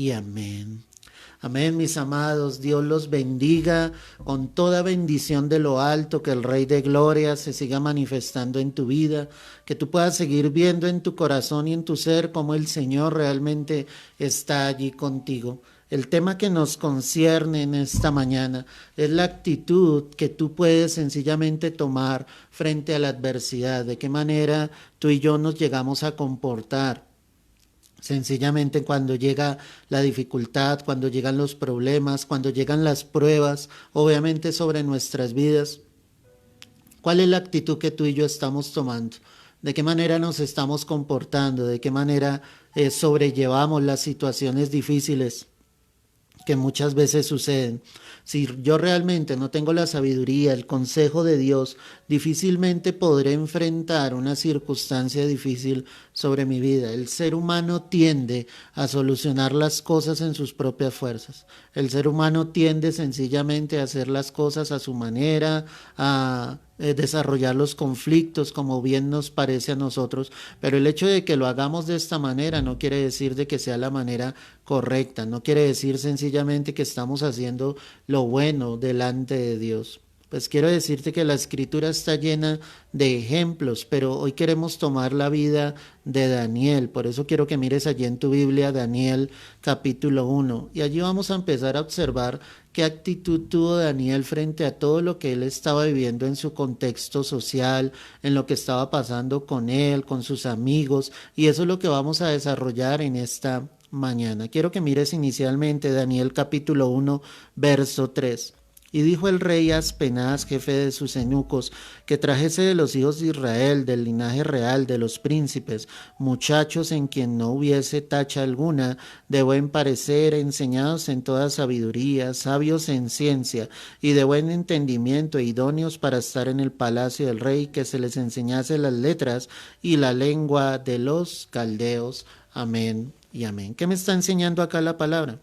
Y amén. Amén, mis amados. Dios los bendiga con toda bendición de lo alto, que el Rey de Gloria se siga manifestando en tu vida, que tú puedas seguir viendo en tu corazón y en tu ser cómo el Señor realmente está allí contigo. El tema que nos concierne en esta mañana es la actitud que tú puedes sencillamente tomar frente a la adversidad, de qué manera tú y yo nos llegamos a comportar. Sencillamente cuando llega la dificultad, cuando llegan los problemas, cuando llegan las pruebas, obviamente sobre nuestras vidas, ¿cuál es la actitud que tú y yo estamos tomando? ¿De qué manera nos estamos comportando? ¿De qué manera sobrellevamos las situaciones difíciles que muchas veces suceden? Si yo realmente no tengo la sabiduría, el consejo de Dios, difícilmente podré enfrentar una circunstancia difícil sobre mi vida. El ser humano tiende a solucionar las cosas en sus propias fuerzas. El ser humano tiende sencillamente a hacer las cosas a su manera, a desarrollar los conflictos como bien nos parece a nosotros, pero el hecho de que lo hagamos de esta manera no quiere decir de que sea la manera correcta, no quiere decir sencillamente que estamos haciendo lo bueno delante de Dios. Pues quiero decirte que la escritura está llena de ejemplos, pero hoy queremos tomar la vida de Daniel. Por eso quiero que mires allí en tu Biblia Daniel capítulo 1. Y allí vamos a empezar a observar qué actitud tuvo Daniel frente a todo lo que él estaba viviendo en su contexto social, en lo que estaba pasando con él, con sus amigos. Y eso es lo que vamos a desarrollar en esta mañana. Quiero que mires inicialmente Daniel capítulo 1, verso 3. Y dijo el rey a Aspenaz, jefe de sus eunucos, que trajese de los hijos de Israel, del linaje real, de los príncipes, muchachos en quien no hubiese tacha alguna, de buen parecer, enseñados en toda sabiduría, sabios en ciencia, y de buen entendimiento, e idóneos para estar en el palacio del rey, que se les enseñase las letras y la lengua de los caldeos. Amén y amén. ¿Qué me está enseñando acá la palabra?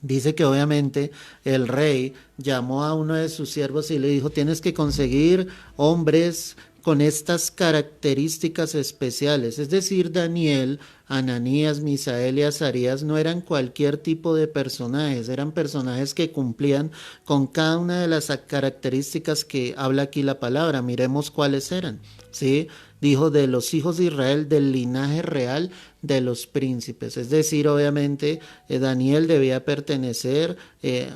Dice que obviamente el rey llamó a uno de sus siervos y le dijo, tienes que conseguir hombres con estas características especiales. Es decir, Daniel, Ananías, Misael y Azarías no eran cualquier tipo de personajes, eran personajes que cumplían con cada una de las características que habla aquí la palabra. Miremos cuáles eran. ¿Sí? Dijo de los hijos de Israel, del linaje real de los príncipes. Es decir, obviamente Daniel debía pertenecer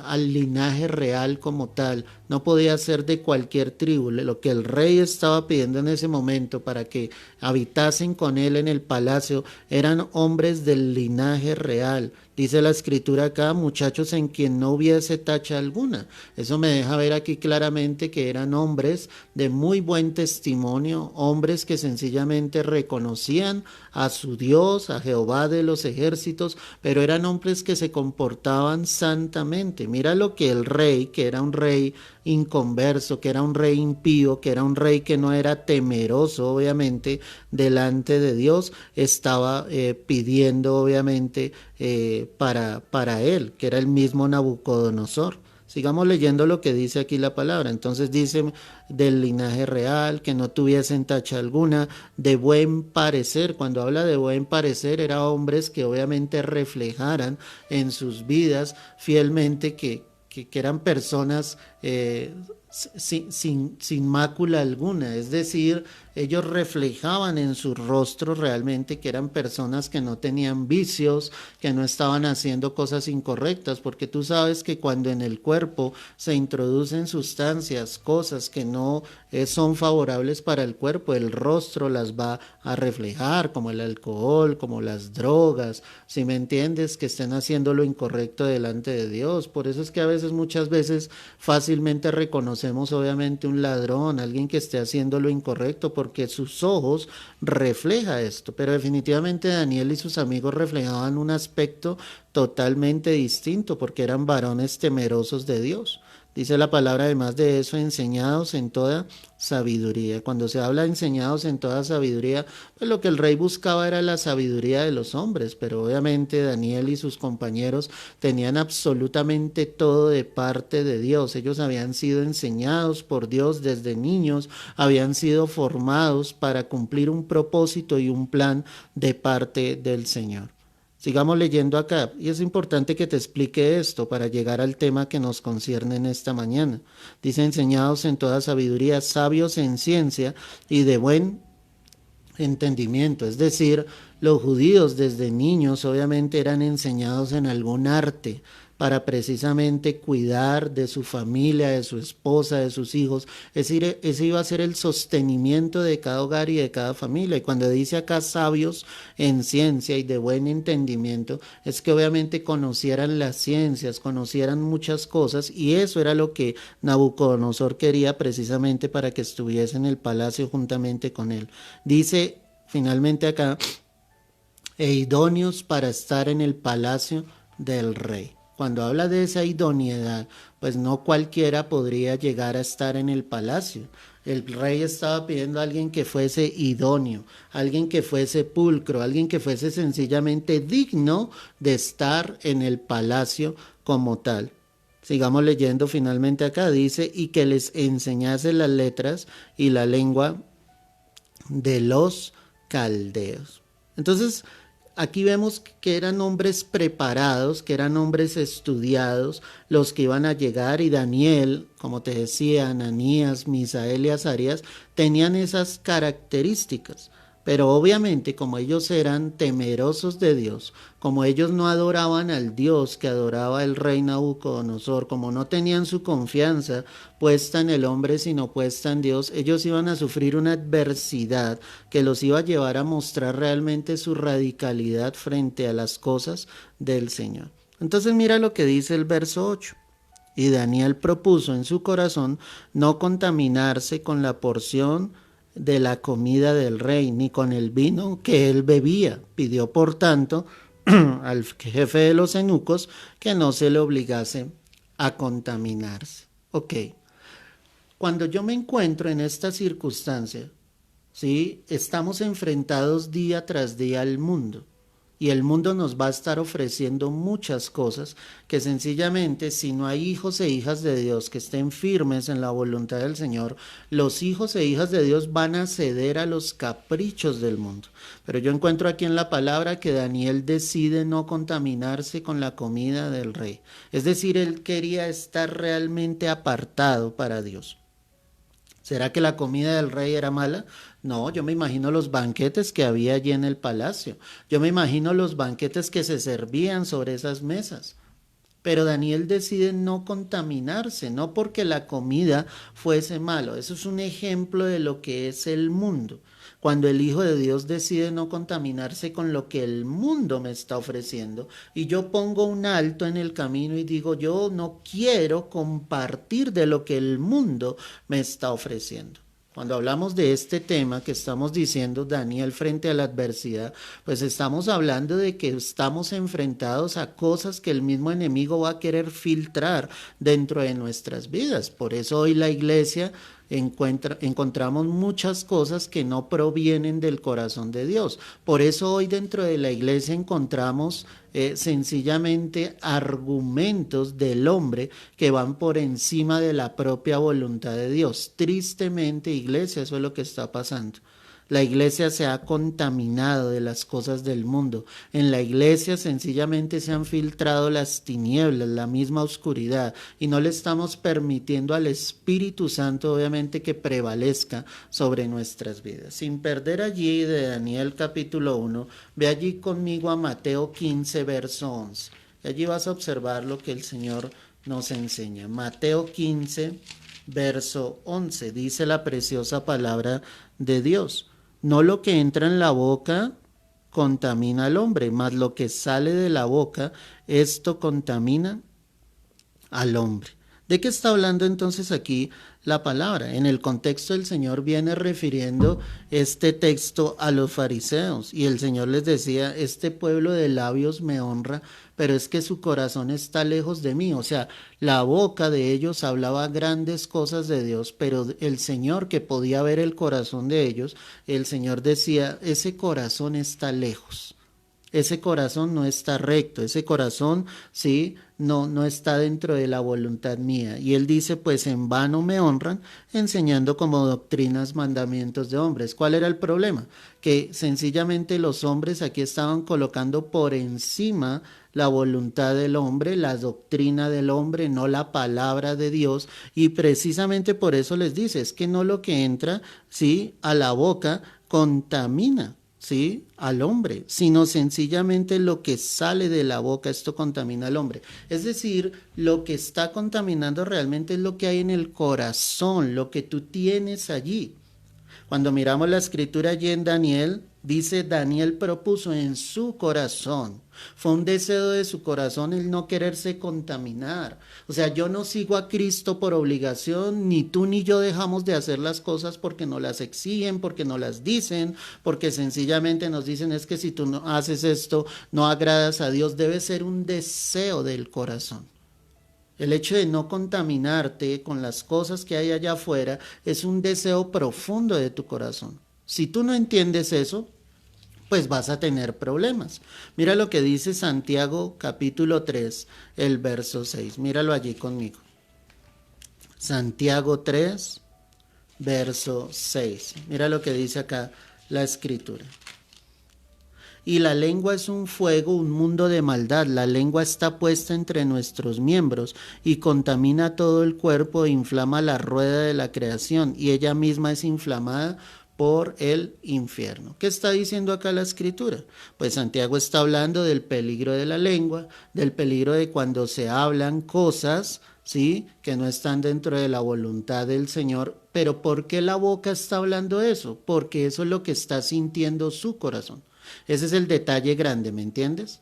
al linaje real como tal. No podía ser de cualquier tribu. Lo que el rey estaba pidiendo en ese momento para que habitasen con él en el palacio eran hombres del linaje real. Dice la escritura acá, muchachos en quien no hubiese tacha alguna. Eso me deja ver aquí claramente que eran hombres de muy buen testimonio, hombres que sencillamente reconocían a su Dios, a Jehová de los ejércitos, pero eran hombres que se comportaban santamente. Mira lo que el rey, que era un rey inconverso, que era un rey impío, que era un rey que no era temeroso, obviamente, delante de Dios, estaba pidiendo, obviamente, para él, que era el mismo Nabucodonosor. Sigamos leyendo lo que dice aquí la palabra. Entonces dice del linaje real, que no tuviesen tacha alguna, de buen parecer. Cuando habla de buen parecer, eran hombres que obviamente reflejaran en sus vidas fielmente que eran personas sin mácula alguna. Es decir, ellos reflejaban en su rostro realmente que eran personas que no tenían vicios, que no estaban haciendo cosas incorrectas, porque tú sabes que cuando en el cuerpo se introducen sustancias, cosas que no son favorables para el cuerpo, el rostro las va a reflejar, como el alcohol, como las drogas, si me entiendes, que estén haciendo lo incorrecto delante de Dios. Por eso es que a veces, muchas veces, fácilmente reconocemos obviamente un ladrón, alguien que esté haciendo lo incorrecto, porque sus ojos refleja esto. Pero definitivamente Daniel y sus amigos reflejaban un aspecto totalmente distinto, porque eran varones temerosos de Dios. Dice la palabra, además de eso, enseñados en toda sabiduría. Cuando se habla de enseñados en toda sabiduría, pues lo que el rey buscaba era la sabiduría de los hombres, pero obviamente Daniel y sus compañeros tenían absolutamente todo de parte de Dios. Ellos habían sido enseñados por Dios desde niños, habían sido formados para cumplir un propósito y un plan de parte del Señor. Sigamos leyendo acá, y es importante que te explique esto para llegar al tema que nos concierne en esta mañana. Dice, enseñados en toda sabiduría, sabios en ciencia y de buen entendimiento. Es decir, los judíos desde niños obviamente eran enseñados en algún arte para precisamente cuidar de su familia, de su esposa, de sus hijos. Es decir, ese iba a ser el sostenimiento de cada hogar y de cada familia. Y cuando dice acá sabios en ciencia y de buen entendimiento, es que obviamente conocieran las ciencias, conocieran muchas cosas, y eso era lo que Nabucodonosor quería precisamente para que estuviese en el palacio juntamente con él. Dice finalmente acá, e idóneos para estar en el palacio del rey. Cuando habla de esa idoneidad, pues no cualquiera podría llegar a estar en el palacio. El rey estaba pidiendo a alguien que fuese idóneo, alguien que fuese pulcro, alguien que fuese sencillamente digno de estar en el palacio como tal. Sigamos leyendo finalmente acá, dice, y que les enseñase las letras y la lengua de los caldeos. Entonces, aquí vemos que eran hombres preparados, que eran hombres estudiados, los que iban a llegar, y Daniel, como te decía, Ananías, Misael y Azarías, tenían esas características. Pero obviamente, como ellos eran temerosos de Dios, como ellos no adoraban al Dios que adoraba el rey Nabucodonosor, como no tenían su confianza puesta en el hombre, sino puesta en Dios, ellos iban a sufrir una adversidad que los iba a llevar a mostrar realmente su radicalidad frente a las cosas del Señor. Entonces mira lo que dice el verso 8. Y Daniel propuso en su corazón no contaminarse con la porción de la comida del rey, ni con el vino que él bebía. Pidió, por tanto, al jefe de los eunucos que no se le obligase a contaminarse. Ok, cuando yo me encuentro en esta circunstancia, ¿sí? Estamos enfrentados día tras día al mundo. Y el mundo nos va a estar ofreciendo muchas cosas que sencillamente, si no hay hijos e hijas de Dios que estén firmes en la voluntad del Señor, los hijos e hijas de Dios van a ceder a los caprichos del mundo. Pero yo encuentro aquí en la palabra que Daniel decide no contaminarse con la comida del rey. Es decir, él quería estar realmente apartado para Dios. ¿Será que la comida del rey era mala? No, yo me imagino los banquetes que había allí en el palacio. Yo me imagino los banquetes que se servían sobre esas mesas. Pero Daniel decide no contaminarse, no porque la comida fuese malo. Eso es un ejemplo de lo que es el mundo. Cuando el Hijo de Dios decide no contaminarse con lo que el mundo me está ofreciendo, y yo pongo un alto en el camino y digo, yo no quiero compartir de lo que el mundo me está ofreciendo. Cuando hablamos de este tema que estamos diciendo, Daniel, frente a la adversidad, pues estamos hablando de que estamos enfrentados a cosas que el mismo enemigo va a querer filtrar dentro de nuestras vidas. Por eso hoy la iglesia encontramos muchas cosas que no provienen del corazón de Dios. Por eso hoy dentro de la iglesia encontramos sencillamente argumentos del hombre que van por encima de la propia voluntad de Dios. Tristemente, iglesia, eso es lo que está pasando. La iglesia se ha contaminado de las cosas del mundo. En la iglesia sencillamente se han filtrado las tinieblas, la misma oscuridad, y no le estamos permitiendo al Espíritu Santo, obviamente, que prevalezca sobre nuestras vidas. Sin perder allí de Daniel capítulo 1, ve allí conmigo a Mateo 15, verso 11. Y allí vas a observar lo que el Señor nos enseña. Mateo 15, verso 11, dice la preciosa palabra de Dios. No lo que entra en la boca contamina al hombre, mas lo que sale de la boca, esto contamina al hombre. ¿De qué está hablando entonces aquí la palabra? En el contexto el Señor viene refiriendo este texto a los fariseos, y el Señor les decía, este pueblo de labios me honra, pero es que su corazón está lejos de mí. O sea, la boca de ellos hablaba grandes cosas de Dios, pero el Señor, que podía ver el corazón de ellos, el Señor decía, ese corazón está lejos. ese corazón no está recto, ese corazón, sí, no está dentro de la voluntad mía. Y él dice, pues en vano me honran, enseñando como doctrinas mandamientos de hombres. ¿Cuál era el problema? Que sencillamente los hombres aquí estaban colocando por encima la voluntad del hombre, la doctrina del hombre, no la palabra de Dios, y precisamente por eso les dice, es que no lo que entra, sí, a la boca contamina, ¿sí?, al hombre, sino sencillamente lo que sale de la boca, esto contamina al hombre. Es decir, lo que está contaminando realmente es lo que hay en el corazón, lo que tú tienes allí. Cuando miramos la escritura allí en Daniel, dice, Daniel propuso en su corazón, fue un deseo de su corazón el no quererse contaminar. O sea, yo no sigo a Cristo por obligación, ni tú ni yo dejamos de hacer las cosas porque nos las exigen, porque nos las dicen, porque sencillamente nos dicen es que si tú no haces esto, no agradas a Dios. Debe ser un deseo del corazón. El hecho de no contaminarte con las cosas que hay allá afuera es un deseo profundo de tu corazón. Si tú no entiendes eso, pues vas a tener problemas. Mira lo que dice Santiago capítulo 3, el verso 6. Míralo allí conmigo. Santiago 3, verso 6. Mira lo que dice acá la escritura. Y la lengua es un fuego, un mundo de maldad. La lengua está puesta entre nuestros miembros y contamina todo el cuerpo e inflama la rueda de la creación, y ella misma es inflamada por el infierno. ¿Qué está diciendo acá la escritura? Pues Santiago está hablando del peligro de la lengua, del peligro de cuando se hablan cosas, ¿sí?, que no están dentro de la voluntad del Señor. Pero ¿por qué la boca está hablando eso? Porque eso es lo que está sintiendo su corazón. Ese es el detalle grande, ¿me entiendes?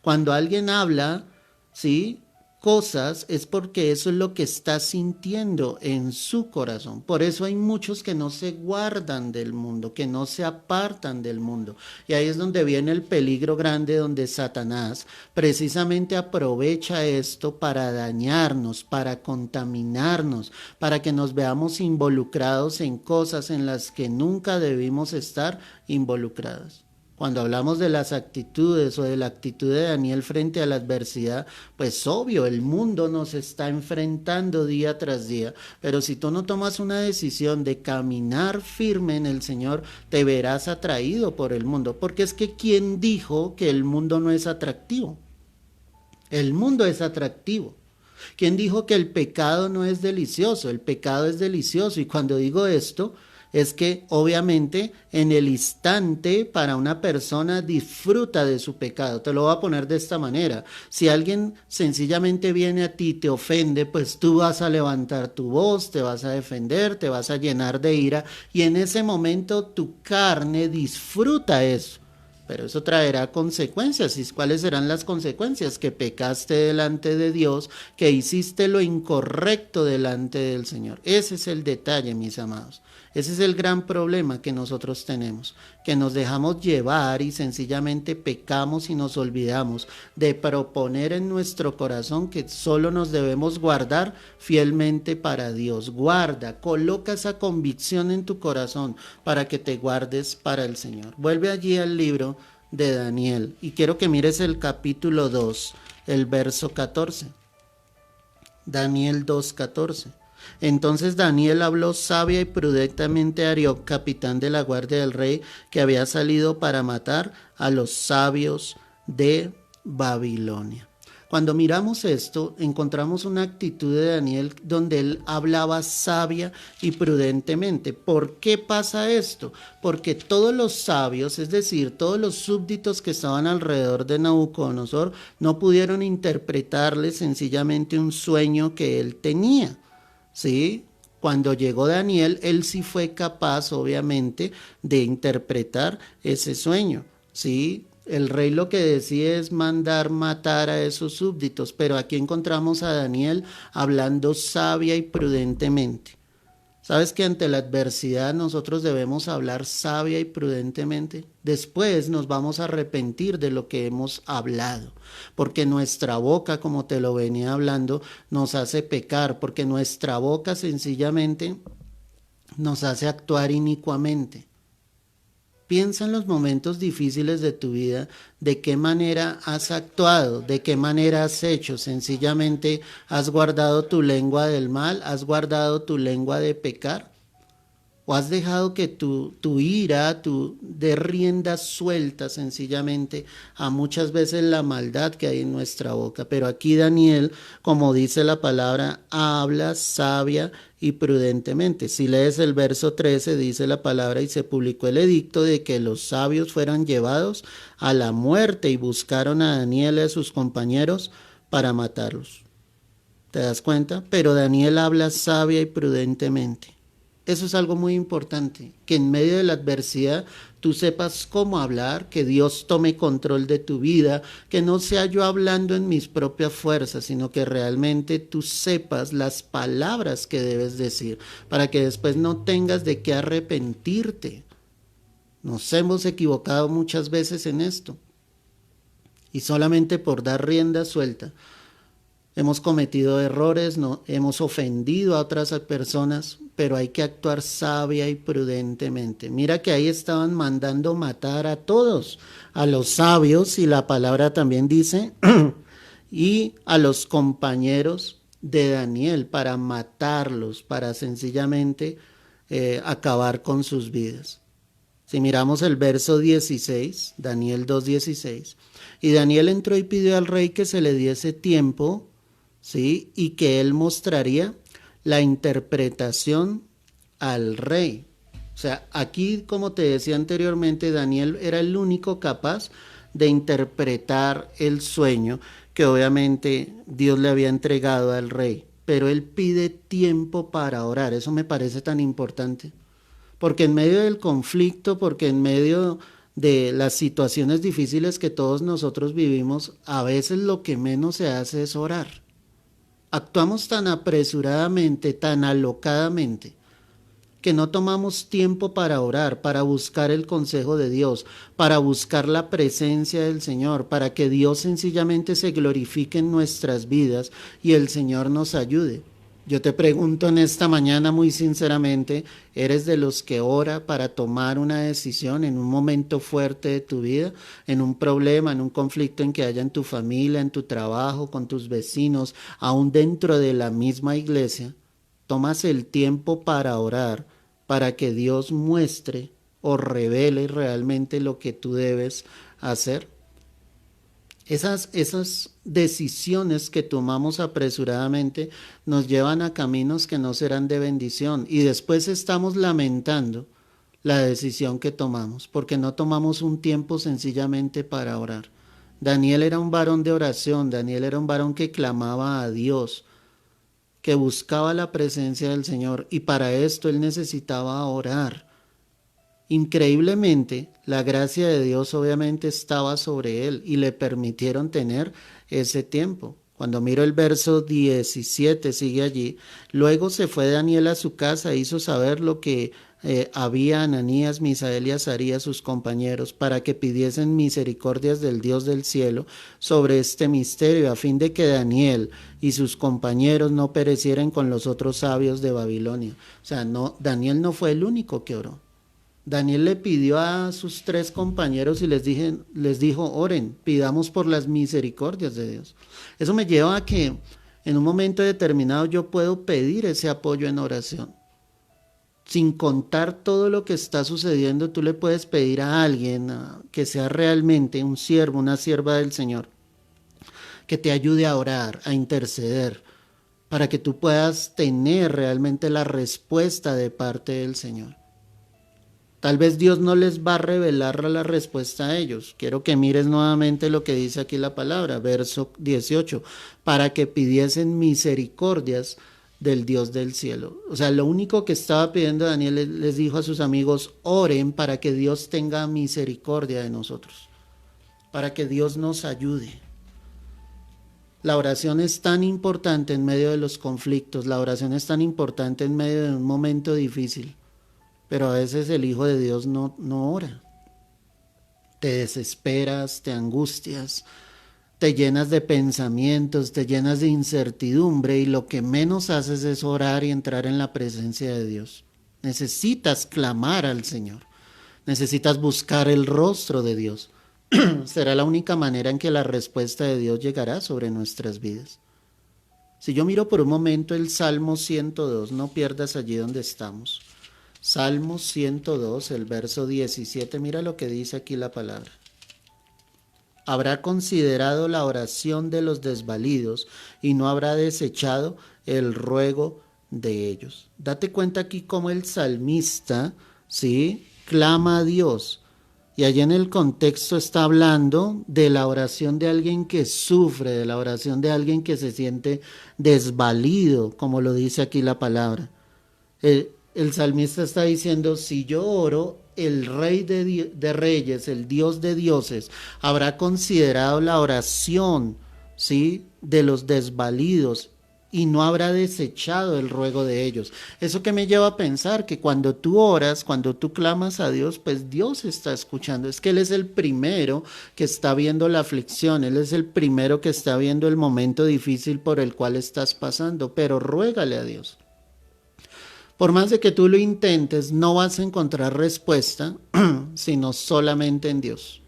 Cuando alguien habla, ¿sí?, cosas, es porque eso es lo que está sintiendo en su corazón. Por eso hay muchos que no se guardan del mundo, que no se apartan del mundo. Y ahí es donde viene el peligro grande, donde Satanás precisamente aprovecha esto para dañarnos, para contaminarnos, para que nos veamos involucrados en cosas en las que nunca debimos estar involucrados. Cuando hablamos de las actitudes o de la actitud de Daniel frente a la adversidad, pues obvio, el mundo nos está enfrentando día tras día, pero si tú no tomas una decisión de caminar firme en el Señor, te verás atraído por el mundo, porque es que ¿quién dijo que el mundo no es atractivo? El mundo es atractivo. ¿Quién dijo que el pecado no es delicioso? El pecado es delicioso, y cuando digo esto, es que obviamente en el instante para una persona disfruta de su pecado. Te lo voy a poner de esta manera. Si alguien sencillamente viene a ti, te ofende, pues tú vas a levantar tu voz, te vas a defender, te vas a llenar de ira, y en ese momento tu carne disfruta eso. Pero eso traerá consecuencias. ¿Y cuáles serán las consecuencias? Que pecaste delante de Dios, que hiciste lo incorrecto delante del Señor. Ese es el detalle, mis amados. Ese es el gran problema que nosotros tenemos, que nos dejamos llevar y sencillamente pecamos y nos olvidamos de proponer en nuestro corazón que solo nos debemos guardar fielmente para Dios. Guarda, coloca esa convicción en tu corazón para que te guardes para el Señor. Vuelve allí al libro de Daniel y quiero que mires el capítulo 2, el verso 14. Daniel 2:14. Entonces Daniel habló sabia y prudentemente a Arioc, capitán de la guardia del rey, que había salido para matar a los sabios de Babilonia. Cuando miramos esto, encontramos una actitud de Daniel donde él hablaba sabia y prudentemente. ¿Por qué pasa esto? Porque todos los sabios, es decir, todos los súbditos que estaban alrededor de Nabucodonosor, no pudieron interpretarle sencillamente un sueño que él tenía. ¿Sí? Cuando llegó Daniel, él sí fue capaz, obviamente, de interpretar ese sueño, ¿sí? El rey lo que decía es mandar matar a esos súbditos, pero aquí encontramos a Daniel hablando sabia y prudentemente. ¿Sabes que ante la adversidad nosotros debemos hablar sabia y prudentemente? Después nos vamos a arrepentir de lo que hemos hablado, porque nuestra boca, como te lo venía hablando, nos hace pecar, porque nuestra boca sencillamente nos hace actuar inicuamente. Piensa en los momentos difíciles de tu vida, de qué manera has actuado, de qué manera has hecho. Sencillamente has guardado tu lengua del mal, has guardado tu lengua de pecar. ¿O has dejado que tu ira, tu dé rienda suelta sencillamente a muchas veces la maldad que hay en nuestra boca? Pero aquí Daniel, como dice la palabra, habla sabia y prudentemente. Si lees el verso 13, dice la palabra, y se publicó el edicto de que los sabios fueran llevados a la muerte y buscaron a Daniel y a sus compañeros para matarlos. ¿Te das cuenta? Pero Daniel habla sabia y prudentemente. Eso es algo muy importante, que en medio de la adversidad tú sepas cómo hablar, que Dios tome control de tu vida, que no sea yo hablando en mis propias fuerzas, sino que realmente tú sepas las palabras que debes decir, para que después no tengas de qué arrepentirte. Nos hemos equivocado muchas veces en esto, y solamente por dar rienda suelta hemos cometido errores, no, hemos ofendido a otras personas, pero hay que actuar sabia y prudentemente. Mira que ahí estaban mandando matar a todos, a los sabios, y la palabra también dice, y a los compañeros de Daniel para matarlos, para sencillamente acabar con sus vidas. Si miramos el verso 16, Daniel 2:16, y Daniel entró y pidió al rey que se le diese tiempo, ¿sí? Y que él mostraría la interpretación al rey. O sea, aquí, como te decía anteriormente, Daniel era el único capaz de interpretar el sueño que obviamente Dios le había entregado al rey. Pero él pide tiempo para orar. Eso me parece tan importante. Porque en medio del conflicto, porque en medio de las situaciones difíciles que todos nosotros vivimos, a veces lo que menos se hace es orar. Actuamos tan apresuradamente, tan alocadamente, que no tomamos tiempo para orar, para buscar el consejo de Dios, para buscar la presencia del Señor, para que Dios sencillamente se glorifique en nuestras vidas y el Señor nos ayude. Yo te pregunto en esta mañana muy sinceramente, ¿eres de los que ora para tomar una decisión en un momento fuerte de tu vida, en un problema, en un conflicto en que haya en tu familia, en tu trabajo, con tus vecinos, aún dentro de la misma iglesia? Tomas el tiempo para orar, para que Dios muestre o revele realmente lo que tú debes hacer. Esas decisiones que tomamos apresuradamente nos llevan a caminos que no serán de bendición y después estamos lamentando la decisión que tomamos porque no tomamos un tiempo sencillamente para orar. Daniel era un varón de oración, Daniel era un varón que clamaba a Dios, que buscaba la presencia del Señor y para esto él necesitaba orar. Increíblemente, la gracia de Dios obviamente estaba sobre él y le permitieron tener ese tiempo. Cuando miro el verso 17, sigue allí. Luego se fue Daniel a su casa e hizo saber lo que había Ananías, Misael y Azarías, sus compañeros, para que pidiesen misericordias del Dios del cielo sobre este misterio, a fin de que Daniel y sus compañeros no perecieran con los otros sabios de Babilonia. O sea, no, Daniel no fue el único que oró. Daniel le pidió a sus 3 compañeros y les dijo, oren, pidamos por las misericordias de Dios. Eso me lleva a que en un momento determinado yo puedo pedir ese apoyo en oración. Sin contar todo lo que está sucediendo, tú le puedes pedir a alguien que sea realmente un siervo, una sierva del Señor, que te ayude a orar, a interceder, para que tú puedas tener realmente la respuesta de parte del Señor. Tal vez Dios no les va a revelar la respuesta a ellos. Quiero que mires nuevamente lo que dice aquí la palabra, verso 18, para que pidiesen misericordias del Dios del cielo. O sea, lo único que estaba pidiendo Daniel les dijo a sus amigos, oren para que Dios tenga misericordia de nosotros, para que Dios nos ayude. La oración es tan importante en medio de los conflictos, la oración es tan importante en medio de un momento difícil. Pero a veces el Hijo de Dios no ora. Te desesperas, te angustias, te llenas de pensamientos, te llenas de incertidumbre y lo que menos haces es orar y entrar en la presencia de Dios. Necesitas clamar al Señor. Necesitas buscar el rostro de Dios. Será la única manera en que la respuesta de Dios llegará sobre nuestras vidas. Si yo miro por un momento el Salmo 102, no pierdas allí donde estamos. Salmo 102, el verso 17, mira lo que dice aquí la palabra. Habrá considerado la oración de los desvalidos y no habrá desechado el ruego de ellos. Date cuenta aquí cómo el salmista, ¿sí?, clama a Dios. Y allí en el contexto está hablando de la oración de alguien que sufre, de la oración de alguien que se siente desvalido, como lo dice aquí la palabra. El salmista está diciendo, si yo oro, el Rey de Reyes, el Dios de dioses, habrá considerado la oración, ¿sí?, de los desvalidos y no habrá desechado el ruego de ellos. Eso que me lleva a pensar que cuando tú oras, cuando tú clamas a Dios, pues Dios está escuchando. Es que Él es el primero que está viendo la aflicción, Él es el primero que está viendo el momento difícil por el cual estás pasando, pero ruégale a Dios. Por más de que tú lo intentes, no vas a encontrar respuesta, sino solamente en Dios.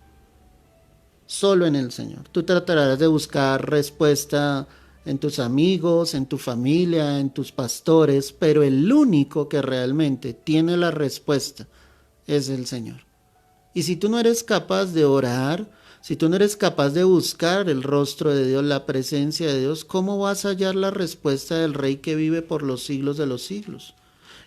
Solo en el Señor. Tú tratarás de buscar respuesta en tus amigos, en tu familia, en tus pastores, pero el único que realmente tiene la respuesta es el Señor. Y si tú no eres capaz de orar, si tú no eres capaz de buscar el rostro de Dios, la presencia de Dios, ¿cómo vas a hallar la respuesta del Rey que vive por los siglos de los siglos?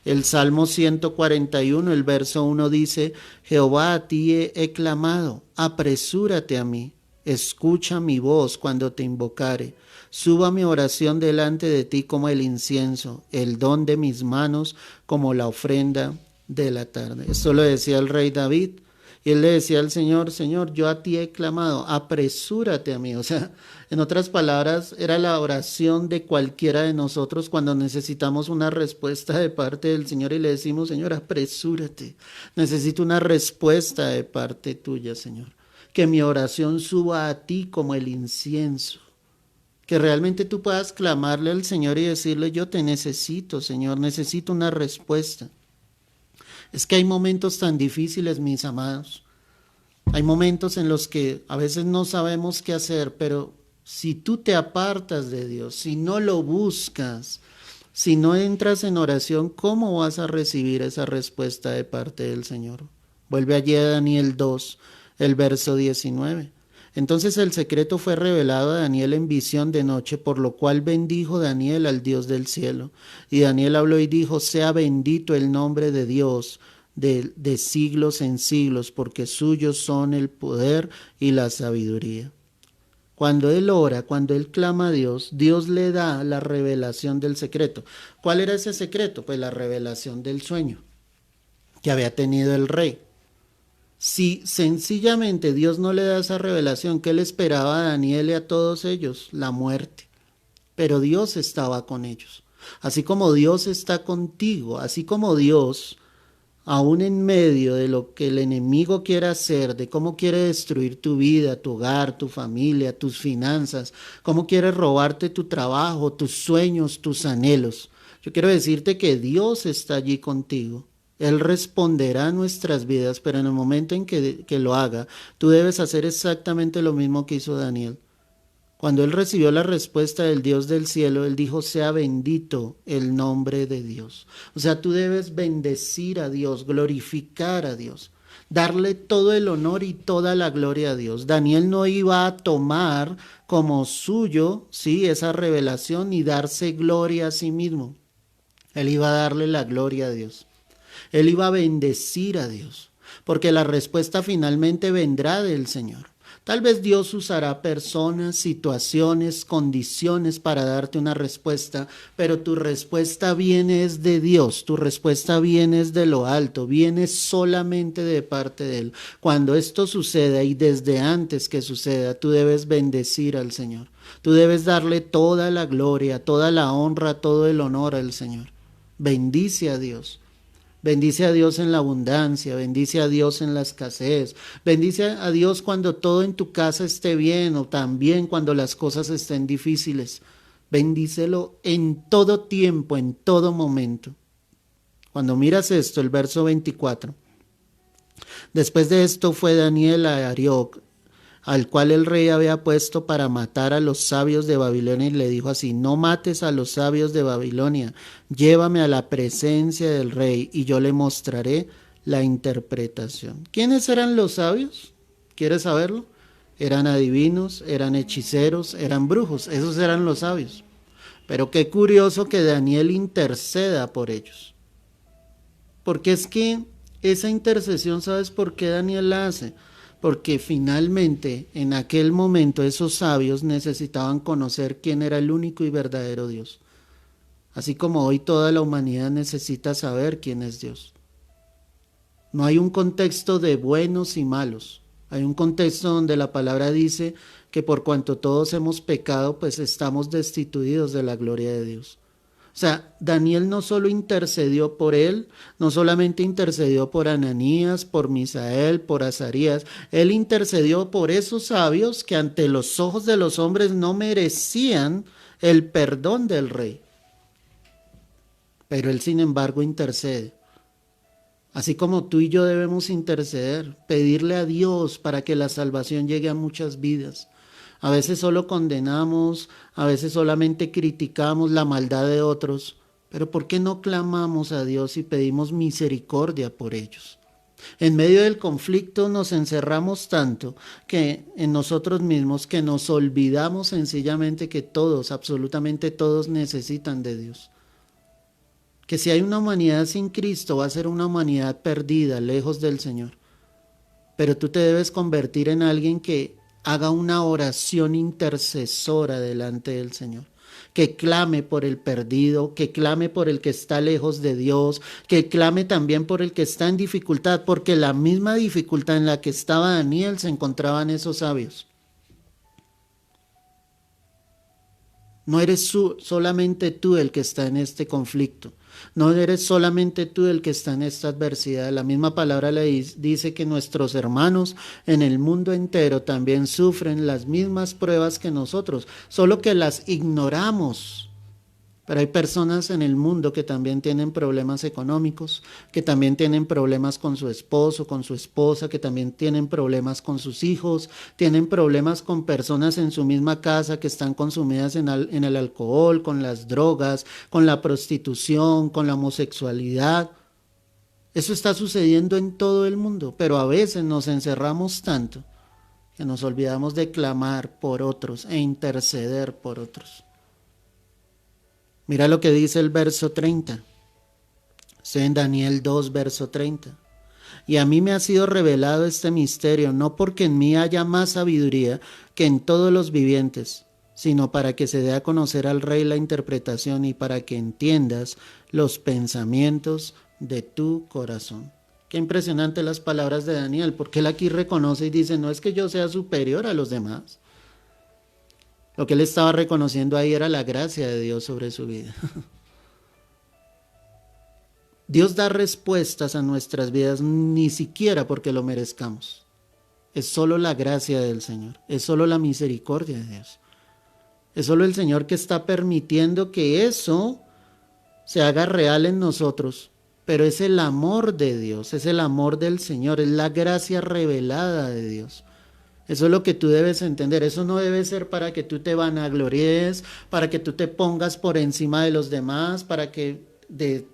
El Salmo 141, el verso 1 dice, Jehová, a ti he clamado, apresúrate a mí, escucha mi voz cuando te invocare. Suba mi oración delante de ti como el incienso, el don de mis manos como la ofrenda de la tarde. Esto lo decía el rey David. Y él le decía al Señor, Señor, yo a ti he clamado, apresúrate a mí. O sea, en otras palabras, era la oración de cualquiera de nosotros cuando necesitamos una respuesta de parte del Señor y le decimos, Señor, apresúrate. Necesito una respuesta de parte tuya, Señor. Que mi oración suba a ti como el incienso. Que realmente tú puedas clamarle al Señor y decirle, yo te necesito, Señor, necesito una respuesta. Es que hay momentos tan difíciles, mis amados. Hay momentos en los que a veces no sabemos qué hacer, pero si tú te apartas de Dios, si no lo buscas, si no entras en oración, ¿cómo vas a recibir esa respuesta de parte del Señor? Vuelve allí a Daniel 2, el verso 19. Entonces el secreto fue revelado a Daniel en visión de noche, por lo cual bendijo Daniel al Dios del cielo. Y Daniel habló y dijo, sea bendito el nombre de Dios de siglos en siglos, porque suyos son el poder y la sabiduría. Cuando él ora, cuando él clama a Dios, Dios le da la revelación del secreto. ¿Cuál era ese secreto? Pues la revelación del sueño que había tenido el rey. Si sencillamente Dios no le da esa revelación, ¿qué le esperaba a Daniel y a todos ellos? La muerte. Pero Dios estaba con ellos. Así como Dios está contigo, así como Dios, aún en medio de lo que el enemigo quiere hacer, de cómo quiere destruir tu vida, tu hogar, tu familia, tus finanzas, cómo quiere robarte tu trabajo, tus sueños, tus anhelos. Yo quiero decirte que Dios está allí contigo. Él responderá a nuestras vidas, pero en el momento en que lo haga, tú debes hacer exactamente lo mismo que hizo Daniel. Cuando él recibió la respuesta del Dios del cielo, él dijo, sea bendito el nombre de Dios. O sea, tú debes bendecir a Dios, glorificar a Dios, darle todo el honor y toda la gloria a Dios. Daniel no iba a tomar como suyo, sí, esa revelación y darse gloria a sí mismo. Él iba a darle la gloria a Dios. Él iba a bendecir a Dios, porque la respuesta finalmente vendrá del Señor. Tal vez Dios usará personas, situaciones, condiciones para darte una respuesta, pero tu respuesta viene es de Dios, tu respuesta viene es de lo alto, viene solamente de parte de Él. Cuando esto suceda y desde antes que suceda, tú debes bendecir al Señor. Tú debes darle toda la gloria, toda la honra, todo el honor al Señor. Bendice a Dios. Bendice a Dios en la abundancia, bendice a Dios en la escasez, bendice a Dios cuando todo en tu casa esté bien o también cuando las cosas estén difíciles. Bendícelo en todo tiempo, en todo momento. Cuando miras esto, el verso 24, Después de esto fue Daniel a Arioc, al cual el rey había puesto para matar a los sabios de Babilonia, y le dijo así: no mates a los sabios de Babilonia, llévame a la presencia del rey y yo le mostraré la interpretación. ¿Quiénes eran los sabios? ¿Quieres saberlo? Eran adivinos, eran hechiceros, eran brujos, esos eran los sabios. Pero qué curioso que Daniel interceda por ellos. Porque es que esa intercesión, ¿sabes por qué Daniel la hace? Porque finalmente en aquel momento esos sabios necesitaban conocer quién era el único y verdadero Dios. Así como hoy toda la humanidad necesita saber quién es Dios. No hay un contexto de buenos y malos. Hay un contexto donde la palabra dice que por cuanto todos hemos pecado, pues estamos destituidos de la gloria de Dios. O sea, Daniel no solo intercedió por él, no solamente intercedió por Ananías, por Misael, por Azarías, él intercedió por esos sabios que ante los ojos de los hombres no merecían el perdón del rey. Pero él, sin embargo, intercede. Así como tú y yo debemos interceder, pedirle a Dios para que la salvación llegue a muchas vidas. A veces solo condenamos, a veces solamente criticamos la maldad de otros, pero ¿por qué no clamamos a Dios y pedimos misericordia por ellos? En medio del conflicto nos encerramos tanto que en nosotros mismos que nos olvidamos sencillamente que todos, absolutamente todos, necesitan de Dios. Que si hay una humanidad sin Cristo, va a ser una humanidad perdida, lejos del Señor. Pero tú te debes convertir en alguien que haga una oración intercesora delante del Señor, que clame por el perdido, que clame por el que está lejos de Dios, que clame también por el que está en dificultad, porque la misma dificultad en la que estaba Daniel se encontraban esos sabios. No eres solamente tú el que está en este conflicto. No eres solamente tú el que está en esta adversidad. La misma palabra le dice que nuestros hermanos en el mundo entero también sufren las mismas pruebas que nosotros, solo que las ignoramos. Pero hay personas en el mundo que también tienen problemas económicos, que también tienen problemas con su esposo, con su esposa, que también tienen problemas con sus hijos, tienen problemas con personas en su misma casa que están consumidas en el alcohol, con las drogas, con la prostitución, con la homosexualidad. Eso está sucediendo en todo el mundo, pero a veces nos encerramos tanto que nos olvidamos de clamar por otros e interceder por otros. Mira lo que dice el verso 30. Estoy en Daniel 2, verso 30. Y a mí me ha sido revelado este misterio, no porque en mí haya más sabiduría que en todos los vivientes, sino para que se dé a conocer al rey la interpretación y para que entiendas los pensamientos de tu corazón. Qué impresionante las palabras de Daniel, porque él aquí reconoce y dice: no es que yo sea superior a los demás. Lo que él estaba reconociendo ahí era la gracia de Dios sobre su vida. Dios da respuestas a nuestras vidas ni siquiera porque lo merezcamos. Es solo la gracia del Señor, es solo la misericordia de Dios. Es solo el Señor que está permitiendo que eso se haga real en nosotros. Pero es el amor de Dios, es el amor del Señor, es la gracia revelada de Dios. Eso es lo que tú debes entender. Eso no debe ser para que tú te vanaglories, para que tú te pongas por encima de los demás, para que de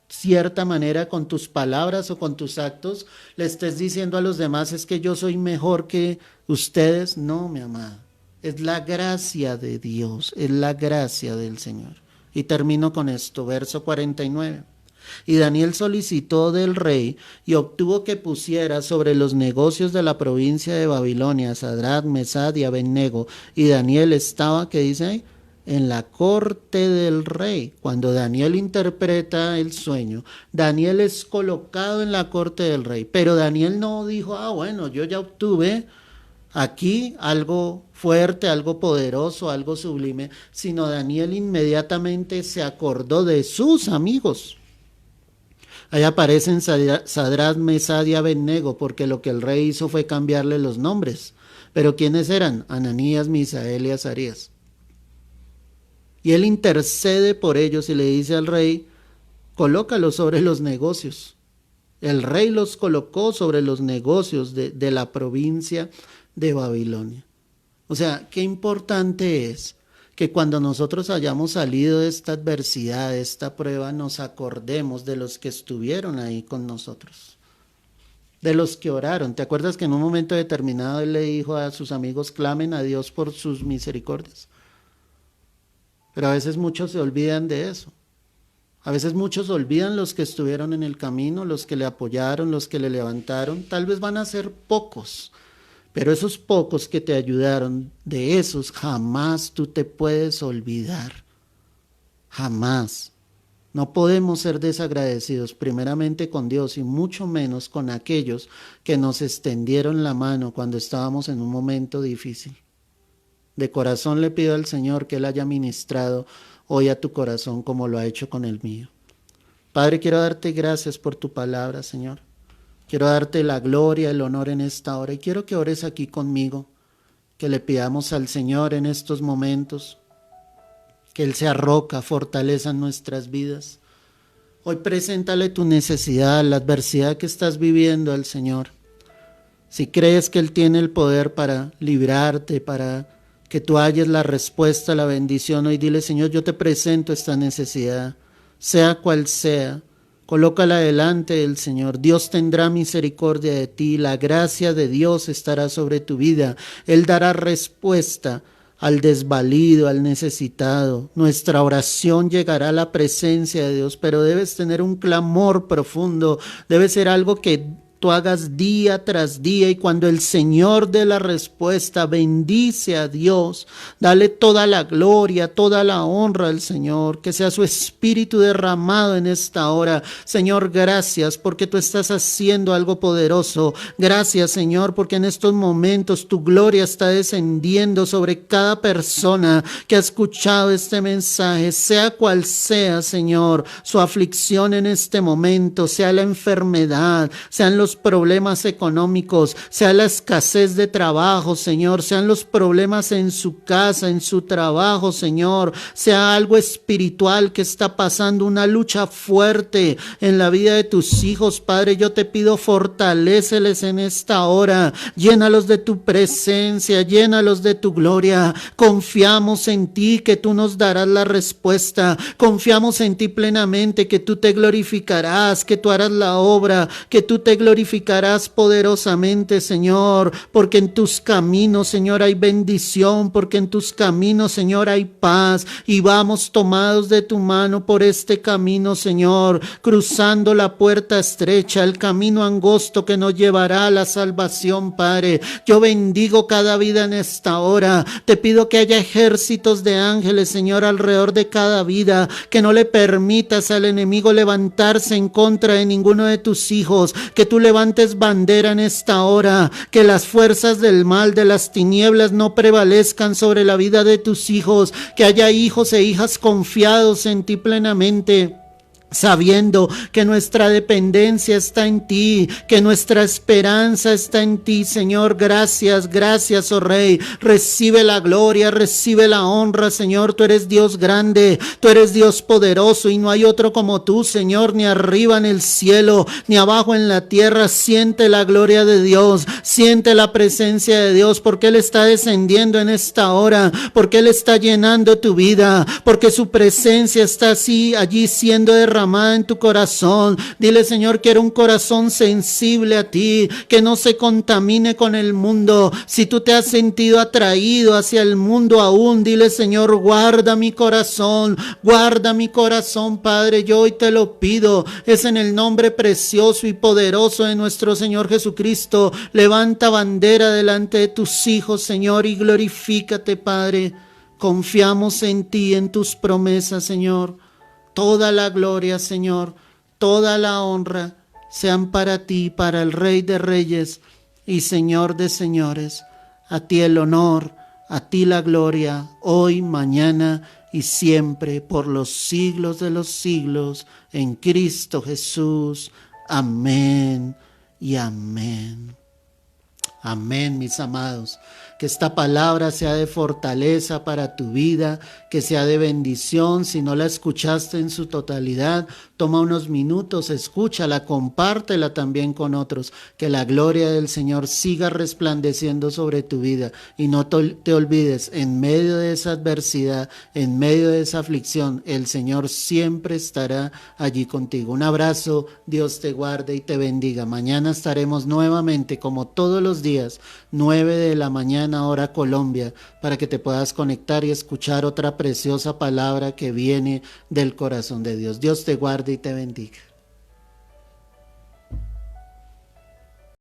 cierta manera con tus palabras o con tus actos le estés diciendo a los demás: es que yo soy mejor que ustedes. No, mi amada. Es la gracia de Dios, es la gracia del Señor. Y termino con esto, verso 49. Y Daniel solicitó del rey y obtuvo que pusiera sobre los negocios de la provincia de Babilonia a Sadrach, Mesach y Abednego. Y Daniel estaba, ¿qué dice ahí? En la corte del rey. Cuando Daniel interpreta el sueño, Daniel es colocado en la corte del rey. Pero Daniel no dijo: bueno, yo ya obtuve aquí algo fuerte, algo poderoso, algo sublime. Sino Daniel inmediatamente se acordó de sus amigos. Ahí aparecen Sadrach, Mesach y Abednego, porque lo que el rey hizo fue cambiarle los nombres. Pero ¿quiénes eran? Ananías, Misael y Azarías. Y él intercede por ellos y le dice al rey: colócalos sobre los negocios. El rey los colocó sobre los negocios de la provincia de Babilonia. O sea, qué importante es que cuando nosotros hayamos salido de esta adversidad, de esta prueba, nos acordemos de los que estuvieron ahí con nosotros, de los que oraron. ¿Te acuerdas que en un momento determinado él le dijo a sus amigos, clamen a Dios por sus misericordias? Pero a veces muchos se olvidan de eso. A veces muchos olvidan los que estuvieron en el camino, los que le apoyaron, los que le levantaron. Tal vez van a ser pocos, pero esos pocos que te ayudaron, de esos jamás tú te puedes olvidar. Jamás. No podemos ser desagradecidos primeramente con Dios y mucho menos con aquellos que nos extendieron la mano cuando estábamos en un momento difícil. De corazón le pido al Señor que Él haya ministrado hoy a tu corazón como lo ha hecho con el mío. Padre, quiero darte gracias por tu palabra, Señor. Quiero darte la gloria, el honor en esta hora y quiero que ores aquí conmigo, que le pidamos al Señor en estos momentos, que Él sea roca, fortaleza en nuestras vidas. Hoy preséntale tu necesidad, la adversidad que estás viviendo al Señor. Si crees que Él tiene el poder para librarte, para que tú halles la respuesta a la bendición, hoy dile, Señor, yo te presento esta necesidad, sea cual sea. Colócala delante del Señor. Dios tendrá misericordia de ti. La gracia de Dios estará sobre tu vida. Él dará respuesta al desvalido, al necesitado. Nuestra oración llegará a la presencia de Dios, pero debes tener un clamor profundo. Debe ser algo que tú hagas día tras día, y cuando el Señor dé la respuesta, bendice a Dios, dale toda la gloria, toda la honra al Señor, que sea su Espíritu derramado en esta hora. Señor, gracias porque tú estás haciendo algo poderoso. Gracias, Señor, porque en estos momentos tu gloria está descendiendo sobre cada persona que ha escuchado este mensaje, sea cual sea, Señor, su aflicción en este momento, sea la enfermedad, sean los problemas económicos, sea la escasez de trabajo, Señor, sean los problemas en su casa, en su trabajo, Señor, sea algo espiritual que está pasando, una lucha fuerte en la vida de tus hijos, Padre, yo te pido, fortaléceles en esta hora, llénalos de tu presencia, llénalos de tu gloria. Confiamos en ti, que tú nos darás la respuesta, confiamos en ti plenamente, que tú te glorificarás, que tú harás la obra, que tú te glorificarás poderosamente, Señor, porque en tus caminos, Señor, hay bendición, porque en tus caminos, Señor, hay paz, y vamos tomados de tu mano por este camino, Señor, cruzando la puerta estrecha, el camino angosto que nos llevará a la salvación, Padre. Yo bendigo cada vida en esta hora, te pido que haya ejércitos de ángeles, Señor, alrededor de cada vida, que no le permitas al enemigo levantarse en contra de ninguno de tus hijos, que tú levantes bandera en esta hora, que las fuerzas del mal, de las tinieblas, no prevalezcan sobre la vida de tus hijos, que haya hijos e hijas confiados en ti plenamente, sabiendo que nuestra dependencia está en ti, que nuestra esperanza está en ti, Señor. Gracias, gracias, oh Rey. Recibe la gloria, recibe la honra, Señor. Tú eres Dios grande, tú eres Dios poderoso y no hay otro como tú, Señor, ni arriba en el cielo, ni abajo en la tierra. Siente la gloria de Dios, siente la presencia de Dios, porque Él está descendiendo en esta hora, porque Él está llenando tu vida, porque su presencia está allí siendo derramada en tu corazón. Dile, Señor, quiero un corazón sensible a ti, que no se contamine con el mundo. Si tú te has sentido atraído hacia el mundo aún, dile, Señor, guarda mi corazón, Padre. Yo hoy te lo pido, es en el nombre precioso y poderoso de nuestro Señor Jesucristo. Levanta bandera delante de tus hijos, Señor, y glorifícate, Padre. Confiamos en ti, en tus promesas, Señor. Toda la gloria, Señor, toda la honra sean para ti, para el Rey de Reyes y Señor de Señores. A ti el honor, a ti la gloria, hoy, mañana y siempre, por los siglos de los siglos, en Cristo Jesús. Amén y amén. Amén, mis amados. Que esta palabra sea de fortaleza para tu vida, que sea de bendición. Si no la escuchaste en su totalidad, toma unos minutos, escúchala, compártela también con otros. Que la gloria del Señor siga resplandeciendo sobre tu vida. Y no te olvides, en medio de esa adversidad, en medio de esa aflicción, el Señor siempre estará allí contigo. Un abrazo, Dios te guarde y te bendiga. Mañana estaremos nuevamente, como todos los días, 9 de la mañana, hora Colombia, para que te puedas conectar y escuchar otra preciosa palabra que viene del corazón de Dios. Dios te guarde y te bendiga.